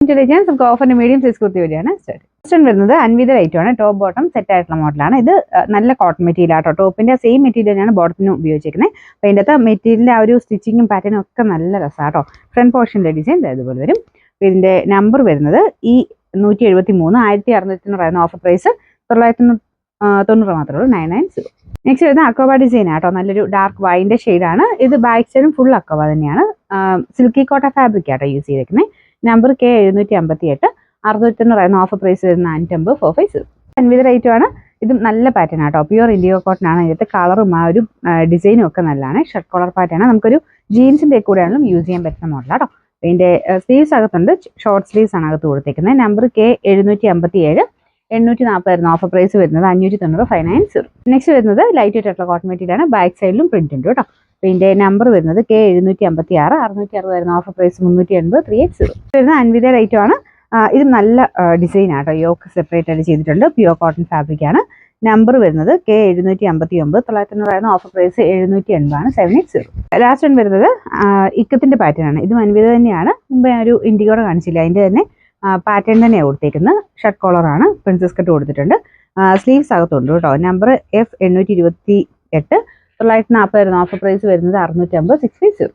Intelligence നമുക്ക് ഓഫറിന്റെ medium size kurti വരെയാണ് start. First വരുന്നത് അൻവിത റൈറ്റ് ആണ്. ടോപ്പ് ബോട്ടം സെറ്റ് ആയിട്ടുള്ള മോഡലാണ്. ഇത് നല്ല കോട്ടൺ മെറ്റീരിയൽ ആട്ടോ. ടോപ്പിന്റെ സെയിം മെറ്റീരിയൽ തന്നെയാണ് ബോട്ടത്തിനും ഉപയോഗിച്ചിരിക്കുന്നത്. അപ്പോൾ ഇതിൻ്റെ അകത്ത് മെറ്റീരിയലിന്റെ ആ ഒരു സ്റ്റിച്ചിങ്ങും പാറ്റേണും ഒക്കെ നല്ല രസമാട്ടോ. ഫ്രണ്ട് പോർഷനിലെ ഡിസൈൻ ഇതുപോലെ വരും. ഇതിന്റെ നമ്പർ വരുന്നത് ഈ 173 1690 ഓഫർ പ്രൈസ് 990 മാത്രമേ ഉള്ളൂ. 990. നെക്സ്റ്റ് വരുന്നത് അക്കോബ ഡിസൈൻ ആട്ടോ. നല്ലൊരു ഡാർക്ക് വൈൻ്റെ ഷെയ്ഡാണ്. ഇത് ബാക്ക് സൈഡും ഫുൾ അക്കോബ തന്നെയാണ്. സിൽക്കി കോട്ട ഫാബ്രിക് ആട്ടോ യൂസ് ചെയ്തേക്കുന്നത്. നമ്പർ K 758 690 ഓഫർ പ്രൈസ് വരുന്ന 550 450. അൻവിത റേറ്റും ആണ്. ഇതും നല്ല പാറ്റേൺ ആട്ടോ. പ്യുവർ ഇൻഡിഗോ കോട്ടൺ ആണ്. ഇതിന്റെ കളറും ആ ഒരു ഡിസൈനും ഒക്കെ നല്ലതാണ്. ഷർട്ട് കോളർ പാറ്റേൺ ആണ്. നമുക്കൊരു ജീൻസിന്റെ കൂടെ ആണെങ്കിലും യൂസ് ചെയ്യാൻ പറ്റുന്ന മോഡലാട്ടോ. ഇതിന്റെ സ്ലീവ്സ് അകത്തുണ്ട്. ഷോർട്ട് സ്ലീവ്സ് ആണ് അകത്ത് കൊടുത്തേക്കുന്നത്. നമ്പർ K 757 840 ഓഫർ പ്രൈസ് വരുന്നത് 590 590. നെക്സ്റ്റ് വരുന്നത് ലൈറ്റ് വെയിറ്റ് ആയിട്ടുള്ള കോട്ടൺ മെറ്റീരിയൽ ആണ്. ബാക്ക് സൈഡിലും പ്രിന്റ് ഉണ്ട് കേട്ടോ. ഇതിന്റെ നമ്പർ വരുന്നത് K 756 660 ഓഫർ പ്രൈസ് 380 380. വരുന്നത് അൻവിത റേറ്റും ആണ്. ഇത് നല്ല ഡിസൈൻ ആട്ടോ. യോക്ക് സെപ്പറേറ്റ് ആയിട്ട് ചെയ്തിട്ടുണ്ട്. പ്യുവർ കോട്ടൺ ഫാബ്രിക് ആണ്. നമ്പർ വരുന്നത് K 759 990 offer price 780 780. Last one വരുന്നത് ഇക്കത്തിന്റെ പാറ്റേൺ ആണ്. ഇത് അൻവിത തന്നെയാണ്. മുമ്പ് ഒരു ഇൻഡിഗോടെ കാണിച്ചില്ല. അതിന്റെ തന്നെ പാറ്റേൺ തന്നെയാണ് കൊടുത്തേക്കുന്നത്. ഷർട്ട് കോളർ ആണ്. പ്രിൻസസ് കട്ട് കൊടുത്തിട്ടുണ്ട്. സ്ലീവ്സ് അകത്തുണ്ട് കേട്ടോ. നമ്പർ F 828 940 ഓഫർ പ്രൈസ് വരുന്നത് 650 650.